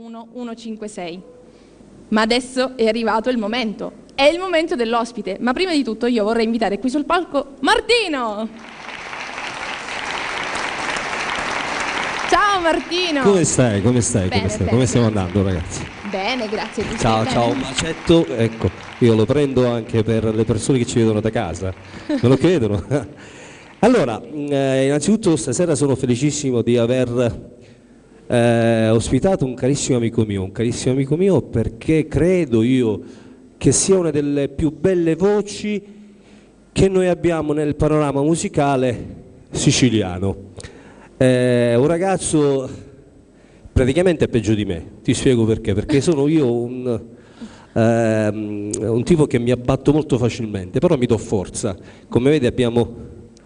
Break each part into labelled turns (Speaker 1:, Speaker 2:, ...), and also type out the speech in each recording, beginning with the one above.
Speaker 1: 156. Ma adesso è arrivato il momento. È il momento dell'ospite. Ma prima di tutto io vorrei invitare qui sul palco Martino. Ciao Martino.
Speaker 2: Come stai? Come stai?
Speaker 1: Bene,
Speaker 2: Come stai?
Speaker 1: bene,
Speaker 2: Come stiamo
Speaker 1: grazie.
Speaker 2: andando, ragazzi?
Speaker 1: Bene, grazie. Tu
Speaker 2: Ciao,
Speaker 1: stai
Speaker 2: ciao,
Speaker 1: bene?
Speaker 2: un bacetto. Ecco, io lo prendo anche per le persone che ci vedono da casa. Me lo chiedono. Allora, innanzitutto stasera sono felicissimo di aver ospitato un carissimo amico mio perché credo io che sia una delle più belle voci che noi abbiamo nel panorama musicale siciliano. Un ragazzo praticamente è peggio di me, ti spiego perché sono io un tipo che mi abbatto molto facilmente, però mi do forza. Come vedi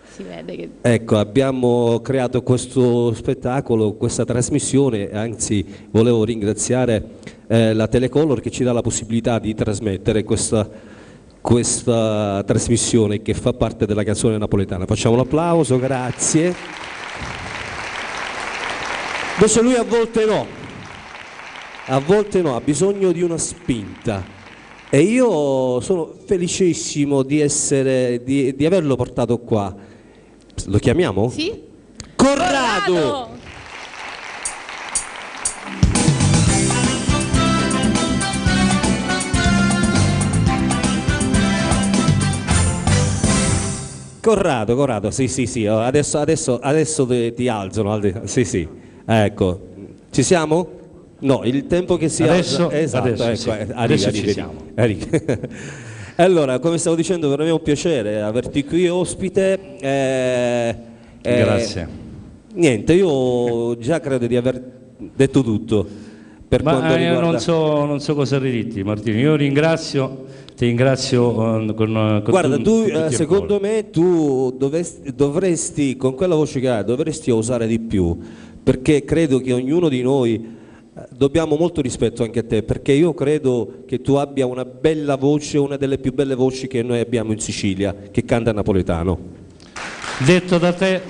Speaker 1: Si vede che...
Speaker 2: abbiamo creato questo spettacolo, questa trasmissione, anzi volevo ringraziare la Telecolor che ci dà la possibilità di trasmettere questa trasmissione che fa parte della canzone napoletana. Facciamo un applauso, grazie. Invece lui a volte no, ha bisogno di una spinta e io sono felicissimo di averlo portato qua. Lo chiamiamo?
Speaker 1: Sì?
Speaker 2: Corrado! Corrado, sì, adesso ti alzano, sì, ecco, ci siamo? No, il tempo che si
Speaker 3: adesso,
Speaker 2: alza, esatto,
Speaker 3: adesso,
Speaker 2: ecco,
Speaker 3: sì. Adesso ci siamo.
Speaker 2: Allora, come stavo dicendo, per me è un piacere averti qui ospite.
Speaker 3: Grazie.
Speaker 2: Niente, io già credo di aver detto tutto per quanto riguarda...
Speaker 3: non so cosa dirti, Martino. Io ti ringrazio con
Speaker 2: Guarda, tu
Speaker 3: tutti il
Speaker 2: secondo
Speaker 3: cuore.
Speaker 2: me tu dovresti, con quella voce che hai, dovresti osare di più, perché credo che ognuno di noi dobbiamo molto rispetto anche a te, perché io credo che tu abbia una bella voce, una delle più belle voci che noi abbiamo in Sicilia, che canta napoletano.
Speaker 3: Detto da te,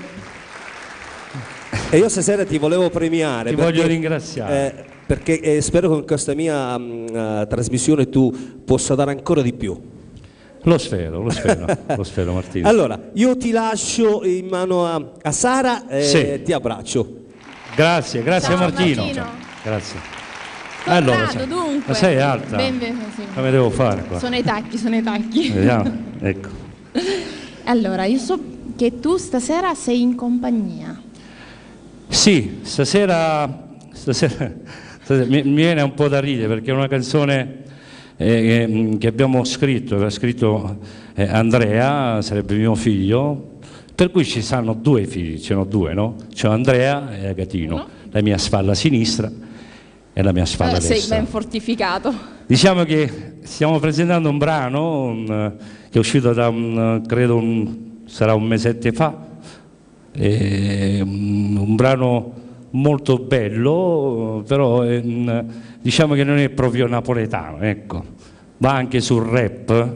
Speaker 2: E io stasera ti volevo premiare.
Speaker 3: ti voglio ringraziare.
Speaker 2: Perché spero che con questa mia trasmissione tu possa dare ancora di più.
Speaker 3: Lo spero Martino.
Speaker 2: Allora, io ti lascio in mano a Sara e
Speaker 3: Sì.
Speaker 2: ti abbraccio.
Speaker 3: Grazie
Speaker 1: Ciao,
Speaker 3: Martino.
Speaker 1: Martino.
Speaker 3: Grazie.
Speaker 1: Corrado, dunque.
Speaker 3: Ma sei alta?
Speaker 1: Benvenuto.
Speaker 3: Come devo fare qua?
Speaker 1: Sono i tacchi.
Speaker 3: Vediamo, ecco.
Speaker 1: Allora, io so che tu stasera sei in compagnia.
Speaker 3: Sì, stasera mi viene un po' da ridere perché è una canzone che abbiamo scritto, aveva scritto Andrea, sarebbe mio figlio, per cui ci stanno due figli, ce n'ho due, no? C'è Andrea e Agatino, la mia spalla sinistra e la mia spalla destra.
Speaker 1: Sei ben fortificato.
Speaker 3: Diciamo che stiamo presentando un brano che è uscito da sarà un mesetto fa, un brano molto bello, però diciamo che non è proprio napoletano, ecco, va anche sul rap,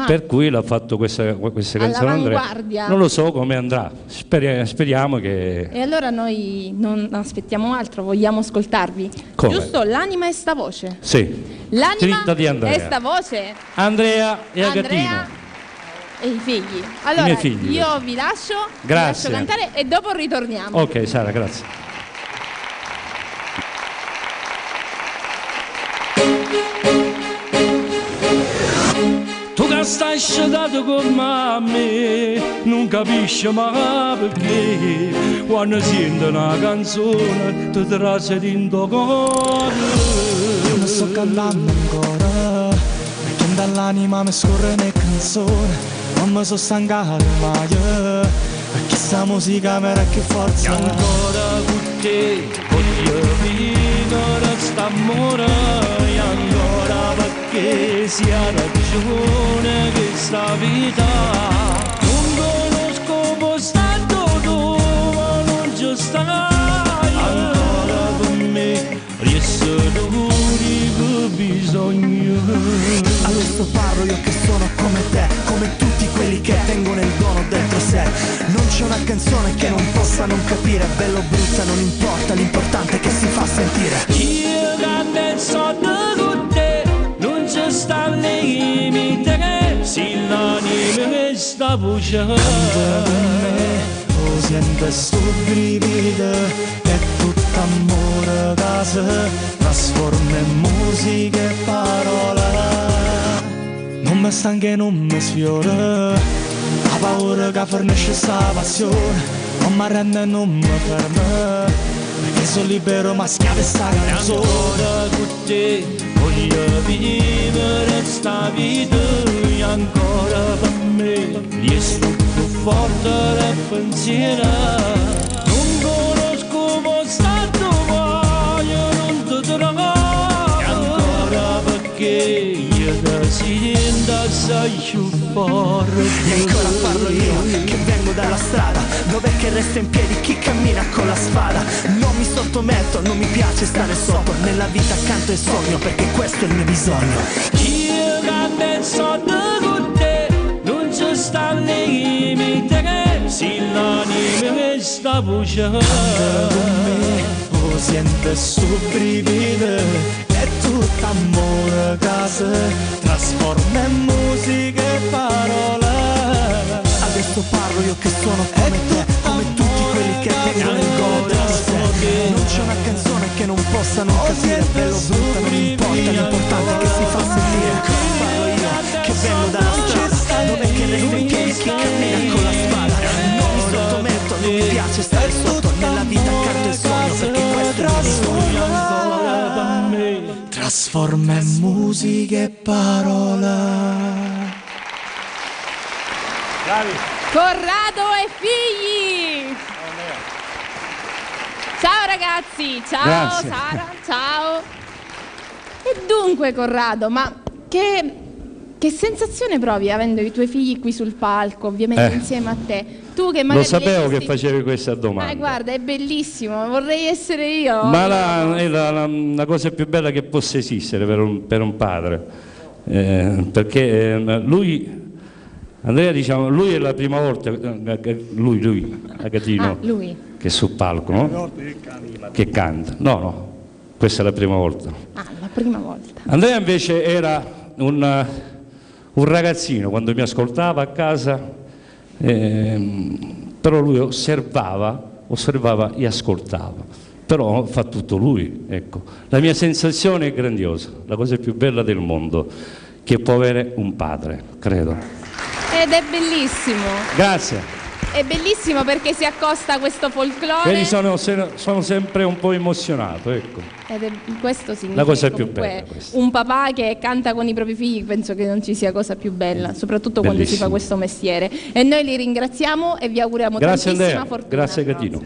Speaker 3: per cui l'ha fatto questa canzone Andrea. Non lo so come andrà, speriamo che...
Speaker 1: E allora noi non aspettiamo altro, vogliamo ascoltarvi.
Speaker 3: Come?
Speaker 1: Giusto? L'anima e sta voce.
Speaker 3: Sì,
Speaker 1: L'anima
Speaker 3: scritta di Andrea.
Speaker 1: e sta voce.
Speaker 3: Andrea e
Speaker 1: Andrea
Speaker 3: Agatino.
Speaker 1: e i figli. Allora,
Speaker 3: miei figli,
Speaker 1: io
Speaker 3: questo.
Speaker 1: vi lascio
Speaker 3: Grazie.
Speaker 1: cantare e dopo ritorniamo.
Speaker 3: Ok Sara, grazie. Tu che stai scedato con me, non capisci mai perché, quando sento una canzone ti trace dentro cuore.
Speaker 4: Io non sto cantando ancora, perché dall'anima mi scorre le canzoni, non mi sono stancato mai, perché sta musica mi dà che forza.
Speaker 3: E ancora con te voglio vivere st'amore, e ancora perché sia ragione che sta vita. Non conosco postato dove non ci stai, ancora con me riesco l'unico bisogno.
Speaker 4: A questo parlo io che sono come te, come tutti quelli che tengono il dono dentro sé. Non c'è una canzone che non possa non capire, bella o brutta non importa, l'importante è che si fa sentire.
Speaker 3: sta voce.
Speaker 4: Canta con me, lo sente sto brivido, è tutto amore che si trasforma in musica e parola. Non mi stanca e non mi sfiora, la paura che fornisce sta passione, non mi arrende e non mi ferma, perché sono libero ma schiavo sta canzone.
Speaker 3: Ancora con te voglio vivere sta vita, ancora per me riesco più forte del pensiero. Non conosco mo stato voglio non ti trovare, ancora perché io desidero assai più forte.
Speaker 5: E ancora parlo io che vengo dalla strada, dov'è che resta in piedi chi cammina con la spada. Non mi sottometto, non mi piace stare sotto, nella vita accanto e sogno perché questo è il mio bisogno.
Speaker 3: Io che sotto con te non ci sta limite che si l'anima che sta voce.
Speaker 4: Con me, lo sente sto brivido, è tutto amore che si trasforma in musica e parola.
Speaker 5: Adesso parlo io che sono come te, come tutti quelli che tengono in cuore di sé. Non c'è una canzone che non possa non capire, bello o brutta non importa, l'importante è che si fa sentire. Parlo io che vengo dalla strada, dov'è che resta in piedi chi cammina con la spada. Non mi sottometto, non mi piace stare sotto, nella vita accanto il sogno perché questo è il mio bisogno.
Speaker 4: Trasforma in musica e parola.
Speaker 1: Corrado e figli! Ciao ragazzi, ciao
Speaker 3: Grazie.
Speaker 1: Sara, ciao. E dunque Corrado, ma che sensazione provi avendo i tuoi figli qui sul palco, ovviamente insieme a te? Tu che magari
Speaker 3: Lo sapevo che facevi questa domanda.
Speaker 1: guarda, è bellissimo, vorrei essere io.
Speaker 3: Ma è la cosa più bella che possa esistere per un padre, perché lui, Andrea, diciamo, lui è la prima volta, lui, Agatino,
Speaker 1: lui.
Speaker 3: che è sul palco, no? Che canta. No, questa è la prima volta.
Speaker 1: Ah, la prima volta.
Speaker 3: Andrea invece era un ragazzino quando mi ascoltava a casa, però lui osservava e ascoltava, però fa tutto lui, ecco. La mia sensazione è grandiosa, la cosa più bella del mondo che può avere un padre, credo.
Speaker 1: Ed è bellissimo.
Speaker 3: Grazie.
Speaker 1: È bellissimo perché si accosta a questo folklore.
Speaker 3: Vedi, sono sempre un po' emozionato, ecco.
Speaker 1: Ed è, questo significa
Speaker 3: La cosa più
Speaker 1: comunque
Speaker 3: bella, questa.
Speaker 1: un papà che canta con i propri figli, penso che non ci sia cosa più bella, soprattutto quando si fa
Speaker 3: Bellissimo.
Speaker 1: questo mestiere. E noi li ringraziamo e vi auguriamo
Speaker 3: Grazie
Speaker 1: tantissima
Speaker 3: Andrea,
Speaker 1: fortuna.
Speaker 3: grazie Gatino.